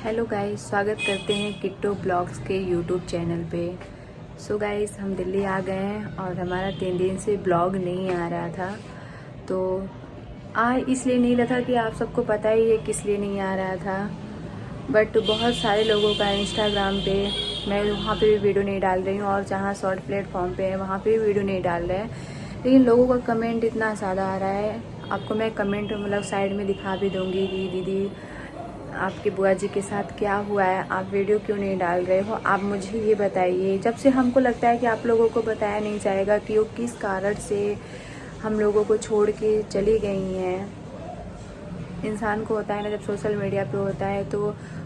Hello guys, स्वागत करते हैं किट्टो ब्लॉग्स के यूट्यूब चैनल पे। सो गाइस, हम दिल्ली आ गए हैं और हमारा 3 दिन से ब्लॉग नहीं आ रहा था। तो इसलिए नहीं रहा था कि आप सबको पता ही है किस लिए नहीं आ रहा था। बट बहुत सारे लोगों का इंस्टाग्राम पे, मैं वहाँ पे भी वीडियो नहीं डाल रही हूँ और जहाँ शॉर्ट प्लेटफॉर्म पे है वहाँ पे भी वीडियो नहीं डाल रहे हैं, लेकिन लोगों का कमेंट इतना ज़्यादा आ रहा है। आपको मैं कमेंट मतलब साइड में दिखा भी दूँगी कि दीदी आपके बुआ जी के साथ क्या हुआ है, आप वीडियो क्यों नहीं डाल रहे हो, आप मुझे ये बताइए। जब से हमको लगता है कि आप लोगों को बताया नहीं जाएगा कि वो किस कारण से हम लोगों को छोड़ के चली गई हैं। इंसान को होता है ना, जब सोशल मीडिया पे होता है तो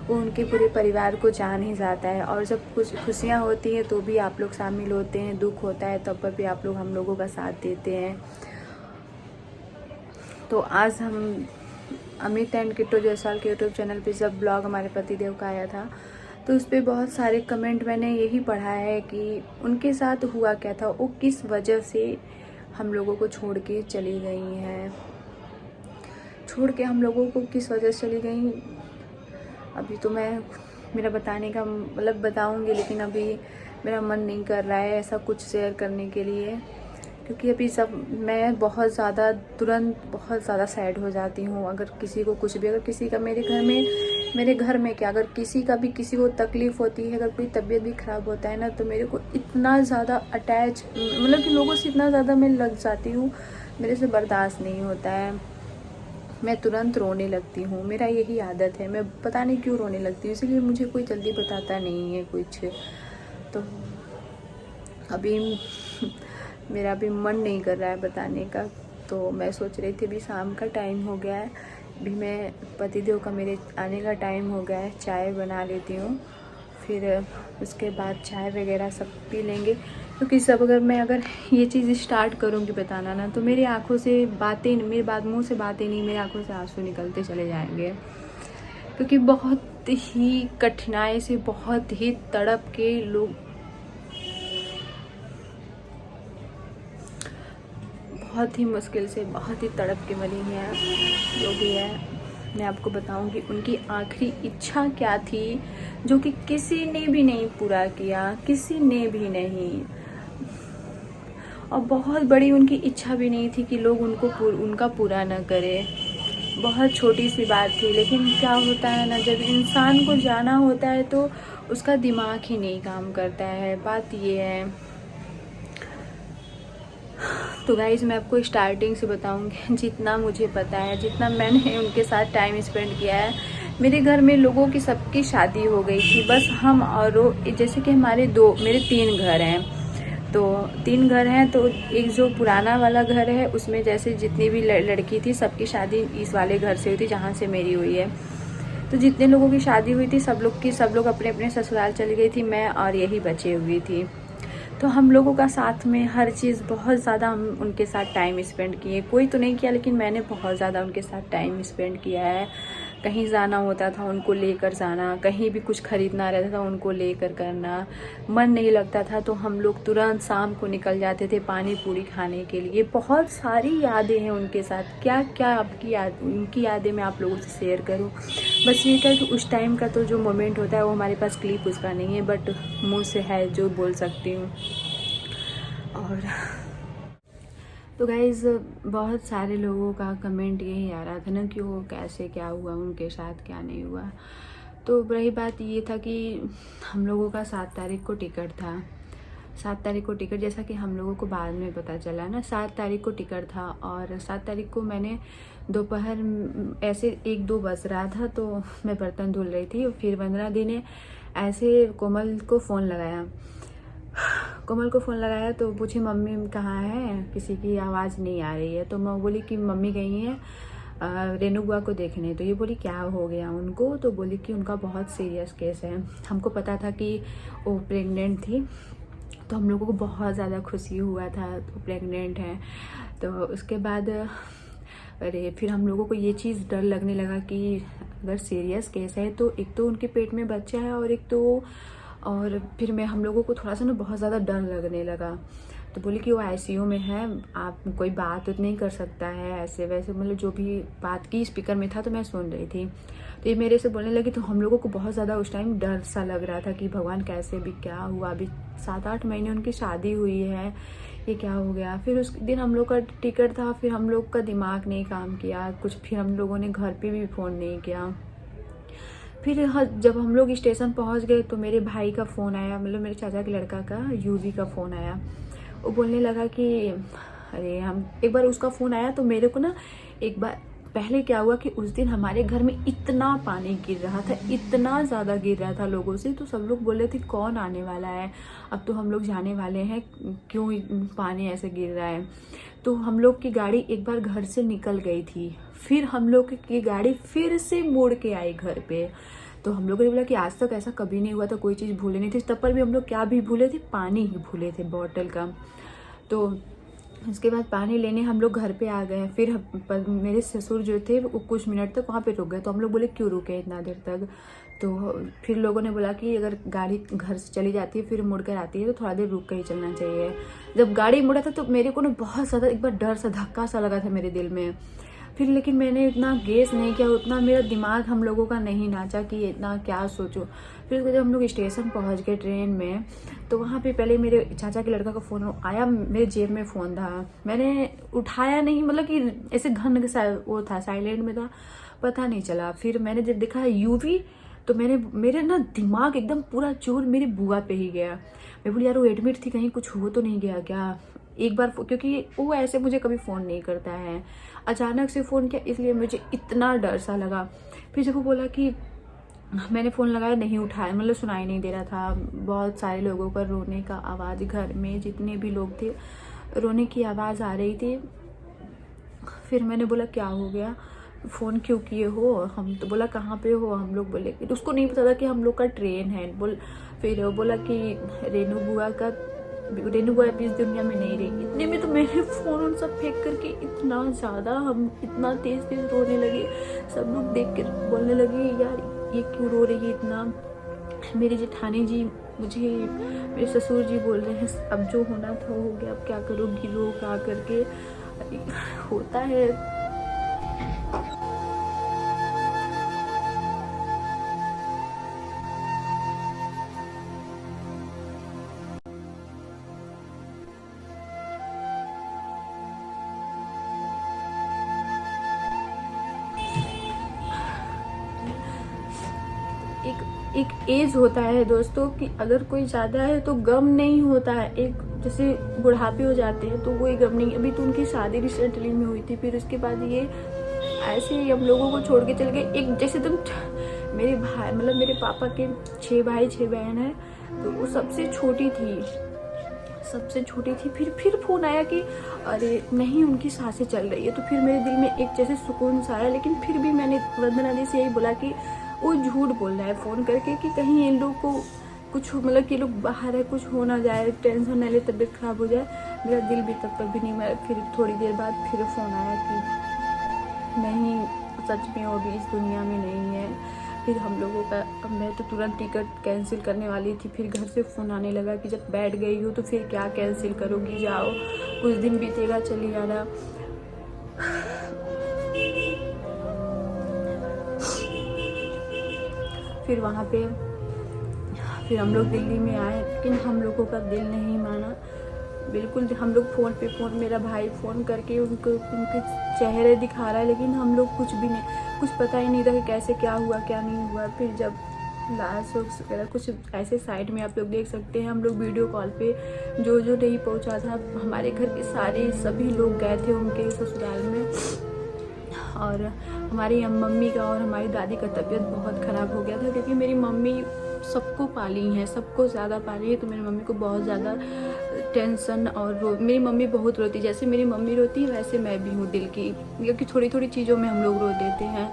वो उनके पूरे परिवार को जान ही जाता है, और जब कुछ खुशियाँ होती हैं तो भी आप लोग शामिल होते हैं, दुख होता है तब पर भी आप लोग हम लोगों का साथ देते हैं। तो आज हम अमित एंड किट्टो जायसवाल के यूट्यूब चैनल पे जब ब्लॉग हमारे पतिदेव का आया था तो उस पर बहुत सारे कमेंट मैंने यही पढ़ा है कि उनके साथ हुआ क्या था, वो किस वजह से हम लोगों को छोड़ के चली गई हैं, छोड़ के हम लोगों को किस वजह से चली गई। अभी तो मैं मेरा बताने का मतलब बताऊंगी, लेकिन अभी मेरा मन नहीं कर रहा है ऐसा कुछ शेयर करने के लिए, क्योंकि अभी सब मैं बहुत ज़्यादा तुरंत बहुत ज़्यादा सैड हो जाती हूँ। अगर किसी को कुछ भी, अगर किसी का मेरे घर में क्या, अगर किसी का भी किसी को तकलीफ़ होती है, अगर कोई तबीयत भी ख़राब होता है ना, तो मेरे को इतना ज़्यादा अटैच मतलब कि लोगों से इतना ज़्यादा मैं लग जाती हूँ, मेरे से बर्दाश्त नहीं होता है। मैं तुरंत रोने लगती हूँ, मेरा यही आदत है, मैं पता नहीं क्यों रोने लगती हूँ, इसीलिए मुझे कोई जल्दी बताता नहीं है कुछ। तो अभी मेरा भी मन नहीं कर रहा है बताने का, तो मैं सोच रही थी अभी शाम का टाइम हो गया है, अभी मैं पतिदेव का मेरे आने का टाइम हो गया है, चाय बना लेती हूँ, फिर उसके बाद चाय वगैरह सब पी लेंगे। क्योंकि सब अगर ये चीज़ स्टार्ट करूँगी बताना ना, तो मेरी आंखों से बातें, मुंह से बातें नहीं, मेरी आंखों से आंसू निकलते चले जाएंगे, क्योंकि बहुत ही कठिनाई से, बहुत ही तड़प के लोग, बहुत ही मुश्किल से, बहुत ही तड़प के मरी हैं। जो भी है, मैं आपको बताऊंगी उनकी आखिरी इच्छा क्या थी, जो कि किसी ने भी नहीं पूरा किया, किसी ने भी नहीं। और बहुत बड़ी उनकी इच्छा भी नहीं थी कि लोग उनका पूरा न करें। बहुत छोटी सी बात थी, लेकिन क्या होता है ना, जब इंसान को जाना होता है तो उसका दिमाग ही नहीं काम करता है, बात ये है। तो गाइज, मैं आपको स्टार्टिंग से बताऊंगी जितना मुझे पता है, जितना मैंने उनके साथ टाइम स्पेंड किया है। मेरे घर में लोगों की सबकी शादी हो गई थी, बस हम और जैसे कि मेरे 3 घर हैं, तो 3 घर हैं, तो एक जो पुराना वाला घर है उसमें जैसे जितनी भी लड़की थी सबकी शादी इस वाले घर से हुई थी जहाँ से मेरी हुई है। तो जितने लोगों की शादी हुई थी सब लोग अपने अपने ससुराल चली गई थी, मैं और यही बची हुई थी। तो हम लोगों का साथ में हर चीज़ बहुत ज़्यादा, हम उनके साथ टाइम स्पेंड किए, कोई तो नहीं किया लेकिन मैंने बहुत ज़्यादा उनके साथ टाइम स्पेंड किया है। कहीं जाना होता था उनको लेकर जाना, कहीं भी कुछ खरीदना रहता था उनको लेकर करना, मन नहीं लगता था तो हम लोग तुरंत शाम को निकल जाते थे पानी पूरी खाने के लिए। बहुत सारी यादें हैं उनके साथ, क्या क्या उनकी यादें मैं आप लोगों से शेयर करूं। बस ये था कि उस टाइम का तो जो मोमेंट होता है वो हमारे पास क्लिप उसका नहीं है, बट मुंह से है जो बोल सकती हूँ। और तो गाइज़, बहुत सारे लोगों का कमेंट यही आ रहा था ना कि वो कैसे, क्या हुआ उनके साथ, क्या नहीं हुआ। तो रही बात ये था कि हम लोगों का 7 तारीख को टिकट था, 7 तारीख को टिकट, जैसा कि हम लोगों को बाद में पता चला ना, 7 तारीख को टिकट था। और 7 तारीख को मैंने दोपहर ऐसे 1-2 बज रहा था तो मैं बर्तन धुल रही थी, और फिर वंदना दी ने ऐसे कोमल को फ़ोन लगाया तो पूछी मम्मी कहाँ है, किसी की आवाज़ नहीं आ रही है। तो मैं बोली कि मम्मी गई हैं रेनू बुआ को देखने। तो ये बोली क्या हो गया उनको, तो बोली कि उनका बहुत सीरियस केस है। हमको पता था कि वो प्रेग्नेंट थी, तो हम लोगों को बहुत ज़्यादा खुशी हुआ था तो प्रेग्नेंट है। तो उसके बाद फिर हम लोगों को ये चीज़ डर लगने लगा कि अगर सीरियस केस है तो एक तो उनके पेट में बच्चा है, और फिर हम लोगों को थोड़ा सा ना बहुत ज़्यादा डर लगने लगा। तो बोली कि वो आईसीयू में है, आप कोई बात नहीं कर सकता है ऐसे वैसे, मतलब जो भी बात की स्पीकर में था तो मैं सुन रही थी। तो ये मेरे से बोलने लगी, तो हम लोगों को बहुत ज़्यादा उस टाइम डर सा लग रहा था कि भगवान कैसे, भी क्या हुआ, अभी 7-8 महीने उनकी शादी हुई है, ये क्या हो गया। फिर उस दिन हम लोग का टिकट था, फिर हम लोग का दिमाग नहीं काम किया कुछ, फिर हम लोगों ने घर पे भी फ़ोन नहीं किया। फिर जब हम लोग स्टेशन पहुंच गए तो मेरे भाई का फ़ोन आया, मतलब मेरे चाचा के लड़का का, यूवी का फ़ोन आया। वो बोलने लगा कि अरे हम, एक बार उसका फ़ोन आया तो मेरे को ना, एक बार पहले क्या हुआ कि उस दिन हमारे घर में इतना पानी गिर रहा था, इतना ज़्यादा गिर रहा था लोगों से, तो सब लोग बोल रहे थे कौन आने वाला है, अब तो हम लोग जाने वाले हैं, क्यों पानी ऐसे गिर रहा है। तो हम लोग की गाड़ी एक बार घर से निकल गई थी, फिर हम लोग की गाड़ी फिर से मुड़ के आई घर पे। तो हम लोगों ने बोला कि आज तक ऐसा कभी नहीं हुआ था, कोई चीज़ भूले नहीं थे। तब पर भी हम लोग क्या भी भूले थे, पानी ही भूले थे बॉटल का। तो उसके बाद पानी लेने हम लोग घर पे आ गए। फिर मेरे ससुर जो थे वो कुछ मिनट तक वहाँ पे रुक गए। तो हम लोग बोले क्यों रुके इतना देर तक। तो फिर लोगों ने बोला कि अगर गाड़ी घर से चली जाती है फिर मुड़ कर आती है तो थोड़ा देर रुक कर ही चलना चाहिए। जब गाड़ी मुड़ा था तो मेरे को ना बहुत ज़्यादा एक बार डर सा, धक्का सा लगा था मेरे दिल में। फिर लेकिन मैंने इतना गेस नहीं किया, उतना मेरा दिमाग हम लोगों का नहीं नाचा कि इतना क्या सोचो। फिर उसके जब हम लोग स्टेशन पहुंच गए ट्रेन में, तो वहाँ पे पहले मेरे चाचा के लड़का का फ़ोन आया, मेरे जेब में फ़ोन था, मैंने उठाया नहीं, मतलब कि ऐसे घन वो था, साइलेंट में था, पता नहीं चला। फिर मैंने जब देखा यूवी, तो मेरे ना दिमाग एकदम पूरा जोर मेरी बुआ पे ही गया। मैं बोली यार वो एडमिट थी, कहीं कुछ हो तो नहीं गया क्या। एक बार, क्योंकि वो ऐसे मुझे कभी फ़ोन नहीं करता है, अचानक से फ़ोन किया, इसलिए मुझे इतना डर सा लगा। फिर जब वो बोला कि मैंने फ़ोन लगाया, नहीं उठाया, मतलब सुनाई नहीं दे रहा था। बहुत सारे लोगों का रोने का आवाज़, घर में जितने भी लोग थे रोने की आवाज़ आ रही थी। फिर मैंने बोला क्या हो गया, फ़ोन क्यों किए हो, हम तो बोला कहाँ पे हो, हम लोग बोले कि उसको नहीं पता था कि हम लोग का ट्रेन है। फिर वो बोला कि रेनू बुआ भी इस दुनिया में नहीं रही। इतने में तो मैंने फ़ोन उन सब फेंक करके इतना ज़्यादा, हम इतना तेज़ तेज़ रोने लगे। सब लोग देख कर बोलने लगे यार ये क्यों रो रही है इतना। मेरी जेठानी जी मुझे, मेरे ससुर जी बोल रहे हैं अब जो होना था हो गया, अब क्या करोगी, रो गा करके। होता है। एक एज होता है दोस्तों कि अगर कोई ज़्यादा है तो गम नहीं होता है। एक जैसे बुढ़ापे हो जाते हैं तो कोई गम नहीं। अभी तो उनकी शादी रिसेंटली में हुई थी, फिर उसके बाद ये ऐसे ही हम लोगों को छोड़ के चल गए। एक जैसे तुम, मेरे भाई, मतलब मेरे पापा के 6 भाई 6 बहन है, तो वो सबसे छोटी थी। फिर फ़ोन आया कि अरे नहीं उनकी सांसें चल रही है। तो फिर मेरे दिल में एक जैसे सुकून सा आया। लेकिन फिर भी मैंने वंदना दी से यही बोला कि वो झूठ बोल रहा है फ़ोन करके कि कहीं इन लोग को कुछ, मतलब कि लोग बाहर है, कुछ हो ना जाए, टेंशन ना ले, तबीयत खराब हो जाए। मेरा दिल भी तब तक भी नहीं मैं। फिर थोड़ी देर बाद फिर फ़ोन आया कि नहीं सच में वो भी इस दुनिया में नहीं है। फिर हम लोगों का, मैं तो तुरंत टिकट कैंसिल करने वाली थी। फिर घर से फ़ोन आने लगा कि जब बैठ गई हो तो फिर क्या कैंसिल करोगी, जाओ कुछ दिन बीतेगा चली जाना। फिर वहाँ पे फिर हम लोग दिल्ली में आए, लेकिन हम लोगों का दिल नहीं माना बिल्कुल। हम लोग फ़ोन, मेरा भाई फ़ोन करके उनके चेहरे दिखा रहा है, लेकिन हम लोग कुछ भी नहीं, कुछ पता ही नहीं था कि कैसे क्या हुआ क्या नहीं हुआ। फिर जब लास्ट वगैरह कुछ ऐसे साइड में आप लोग देख सकते हैं, हम लोग वीडियो कॉल पे जो नहीं पहुंचा था, हमारे घर के सभी लोग गए थे उनके ससुराल में। और हमारी मम्मी का और हमारी दादी का तबीयत बहुत ख़राब हो गया था, क्योंकि मेरी मम्मी सबको पाली हैं, सबको ज़्यादा पाली है। तो मेरी मम्मी को बहुत ज़्यादा टेंशन, और मेरी मम्मी बहुत रोती, जैसे मेरी मम्मी रोती है वैसे मैं भी हूँ दिल की, क्योंकि थोड़ी थोड़ी चीज़ों में हम लोग रो देते हैं।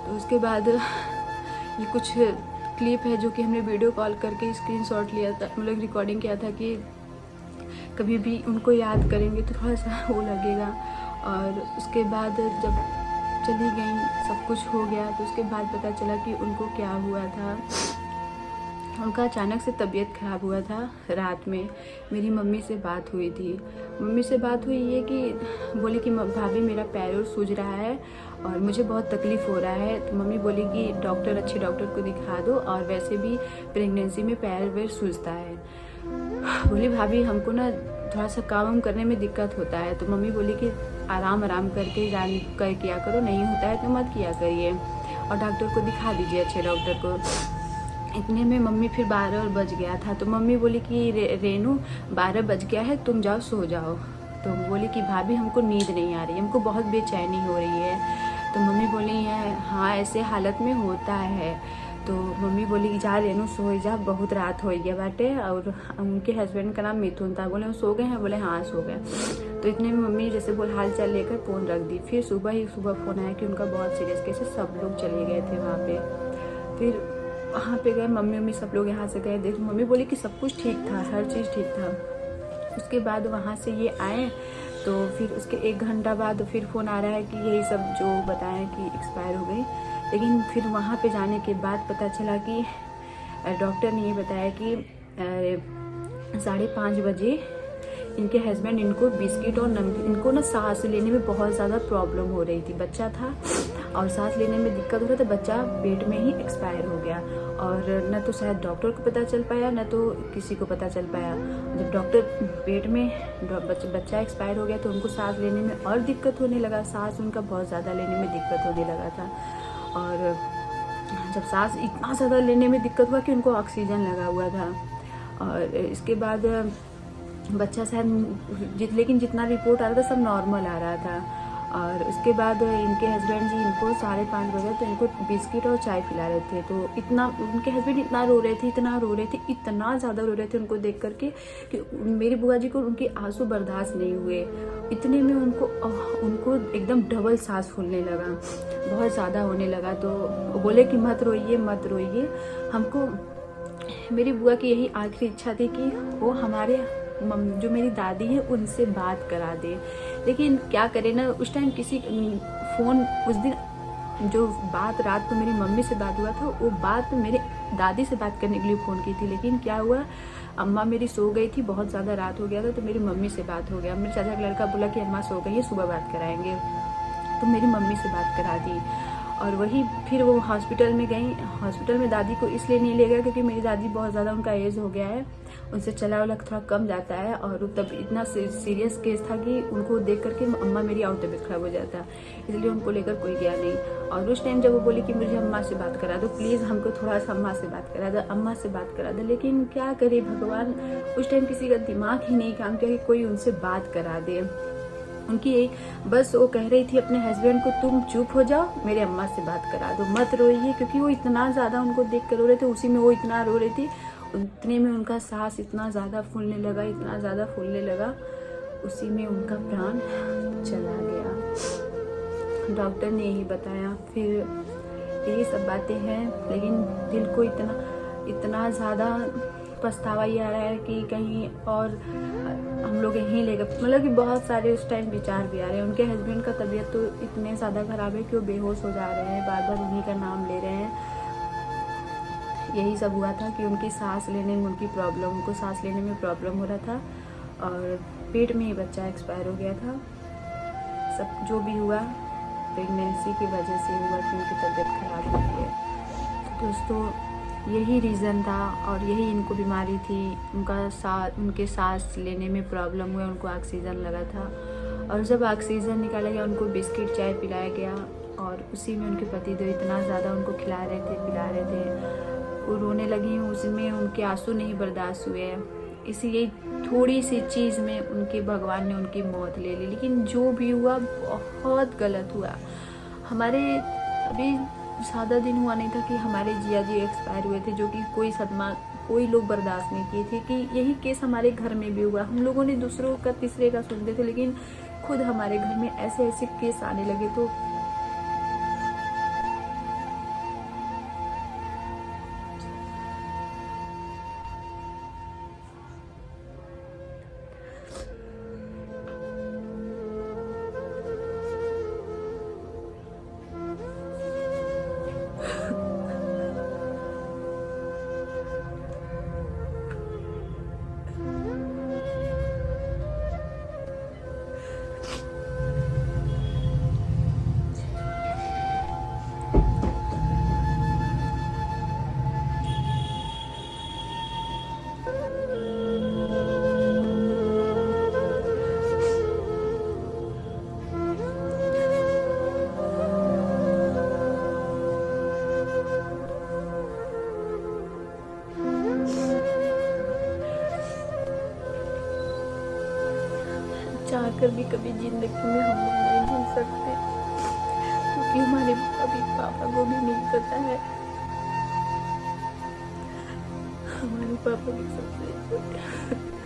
तो उसके बाद ये कुछ क्लिप है जो कि हमने वीडियो कॉल करके स्क्रीनशॉट लिया था, मतलब रिकॉर्डिंग किया था कि कभी भी उनको याद करेंगे तो थोड़ा सा वो लगेगा। और उसके बाद जब चली गई, सब कुछ हो गया, तो उसके बाद पता चला कि उनको क्या हुआ था। उनका अचानक से तबीयत ख़राब हुआ था। रात में मेरी मम्मी से बात हुई थी। मम्मी से बात हुई ये कि बोली कि भाभी मेरा पैर और सूज रहा है और मुझे बहुत तकलीफ़ हो रहा है। तो मम्मी बोली कि डॉक्टर, अच्छे डॉक्टर को दिखा दो, और वैसे भी प्रेगनेंसी में पैर वैर सूजता है। बोली भाभी हमको ना थोड़ा सा काम करने में दिक्कत होता है। तो मम्मी बोली कि आराम आराम करके जान कर किया करो, नहीं होता है तो मत किया करिए, और डॉक्टर को दिखा दीजिए, अच्छे डॉक्टर को। इतने में मम्मी फिर 12 बज गया था। तो मम्मी बोली कि रेनू 12 बज गया है, तुम जाओ सो जाओ। तो बोली कि भाभी हमको नींद नहीं आ रही, हमको बहुत बेचैनी हो रही है। तो मम्मी बोली है हाँ ऐसे हालत में होता है। तो मम्मी बोली कि जा रेनू सो जा, बहुत रात हो गया बाटे। और उनके हस्बैंड का नाम मिथुन था। बोले वो सो गए हैं? बोले हाँ सो गए। तो इतने में मम्मी जैसे बोल हाल चाल लेकर फ़ोन रख दी। फिर सुबह फ़ोन आया कि उनका बहुत सीरियस केस है, सब लोग चले गए थे वहाँ पे। फिर वहाँ पे गए, मम्मी सब लोग यहाँ से गए। देख मम्मी बोली कि सब कुछ ठीक था, हर चीज़ ठीक था। उसके बाद वहाँ से ये आए तो फिर उसके 1 घंटा बाद फिर फ़ोन आ रहा है कि यही सब जो बताया कि एक्सपायर हो गई। लेकिन फिर वहाँ पे जाने के बाद पता चला कि डॉक्टर ने ये बताया कि 5:30 बजे इनके हस्बैंड इनको बिस्किट और नमकीन, इनको ना सांस लेने में बहुत ज़्यादा प्रॉब्लम हो रही थी। बच्चा था और सांस लेने में दिक्कत हो रहा था, बच्चा पेट में ही एक्सपायर हो गया। और न तो शायद डॉक्टर को पता चल पाया, न तो किसी को पता चल पाया। जब डॉक्टर पेट में बच्चा एक्सपायर हो गया तो उनको सांस लेने में और दिक्कत होने लगा, सांस उनका बहुत ज़्यादा लेने में दिक्कत होने लगा था। और जब सांस इतना ज़्यादा लेने में दिक्कत हुआ कि उनको ऑक्सीजन लगा हुआ था। और इसके बाद बच्चा शायद लेकिन जितना रिपोर्ट आ रहा था सब नॉर्मल आ रहा था। और उसके बाद इनके हस्बैंड जी इनको 5:30 बजे तो इनको बिस्किट और चाय पिला रहे थे। तो इतना उनके हस्बैंड इतना रो रहे थे, इतना ज़्यादा रो रहे थे उनको देख करके कि मेरी बुआ जी को उनके आंसू बर्दाश्त नहीं हुए। इतने में उनको एकदम डबल सांस फूलने लगा, बहुत ज़्यादा होने लगा। तो बोले कि मत रोइए। हमको मेरी बुआ की यही आखिरी इच्छा थी कि वो हमारे जो मेरी दादी है उनसे बात करा दे। लेकिन क्या करें ना, उस टाइम किसी फ़ोन, उस दिन जो बात रात को मेरी मम्मी से बात हुआ था वो बात मेरे दादी से बात करने के लिए फ़ोन की थी। लेकिन क्या हुआ, अम्मा मेरी सो गई थी, बहुत ज़्यादा रात हो गया था, तो मेरी मम्मी से बात हो गया। मेरे चाचा का लड़का बोला कि अम्मा सो गई है, सुबह बात कराएंगे। तो मेरी मम्मी से बात करा दी। और वही फिर वो हॉस्पिटल में गई। हॉस्पिटल में दादी को इसलिए नहीं ले गया क्योंकि मेरी दादी बहुत ज़्यादा, उनका एज हो गया है, उनसे चला वाला थोड़ा कम जाता है। और तब इतना सीरियस केस था कि उनको देख करके अम्मा मेरी और तबीयत खराब हो जाता, इसलिए उनको लेकर कोई गया नहीं। और उस टाइम जब वो बोली कि मुझे अम्मा से बात करा दो, प्लीज़ हमको थोड़ा सा अम्मा से बात करा दो, अम्मा से बात करा दो। लेकिन क्या करे भगवान, उस टाइम किसी का दिमाग ही नहीं काम किया कि कोई उनसे बात करा दे। उनकी बस वो कह रही थी अपने हस्बैंड को, तुम चुप हो जाओ, मेरे अम्मा से बात करा दो, मत रोइए। क्योंकि वो इतना ज़्यादा उनको देख कर रो रहे थे, उसी में वो इतना रो रही थी। उतने में उनका सांस इतना ज़्यादा फूलने लगा, उसी में उनका प्राण चला गया। डॉक्टर ने यही बताया। फिर यही सब बातें हैं। लेकिन दिल को इतना ज़्यादा पछतावा ये आ रहा है कि कहीं और हम लोग यहीं ले गए, मतलब कि बहुत सारे उस टाइम विचार भी आ रहे हैं। उनके हस्बैंड का तबीयत तो इतने ज़्यादा ख़राब है कि वो बेहोश हो जा रहे हैं, बार बार उन्हीं का नाम ले रहे हैं। यही सब हुआ था कि उनको सांस लेने में प्रॉब्लम हो रहा था और पेट में ही बच्चा एक्सपायर हो गया था। सब जो भी हुआ प्रेगनेंसी की वजह से हुआ कि उनकी तबीयत खराब हो गई है। दोस्तों यही रीज़न था और यही इनको बीमारी थी। उनके सांस लेने में प्रॉब्लम हुआ, उनको ऑक्सीजन लगा था। और जब ऑक्सीजन निकाला गया उनको बिस्किट चाय पिलाया गया और उसी में उनके पतिदेव इतना ज़्यादा उनको पिला रहे थे, वो रोने लगी। उसमें उनके आंसू नहीं बर्दाश्त हुए, इसीलिए थोड़ी सी चीज़ में उनके भगवान ने उनकी मौत ले ली। लेकिन जो भी हुआ बहुत गलत हुआ। हमारे अभी ज़्यादा दिन हुआ नहीं था कि हमारे जिया जी एक्सपायर हुए थे, जो कि कोई सदमा कोई लोग बर्दाश्त नहीं किए थे। कि यही केस हमारे घर में भी हुआ। हम लोगों ने दूसरों का तीसरे का सुनते थे, लेकिन खुद हमारे घर में ऐसे केस आने लगे। तो चाहकर भी कभी जिंदगी में हम नहीं भूल सकते, क्योंकि हमारे अभी पापा को भी नहीं पता है। हमारे पापा भी सबसे छोटे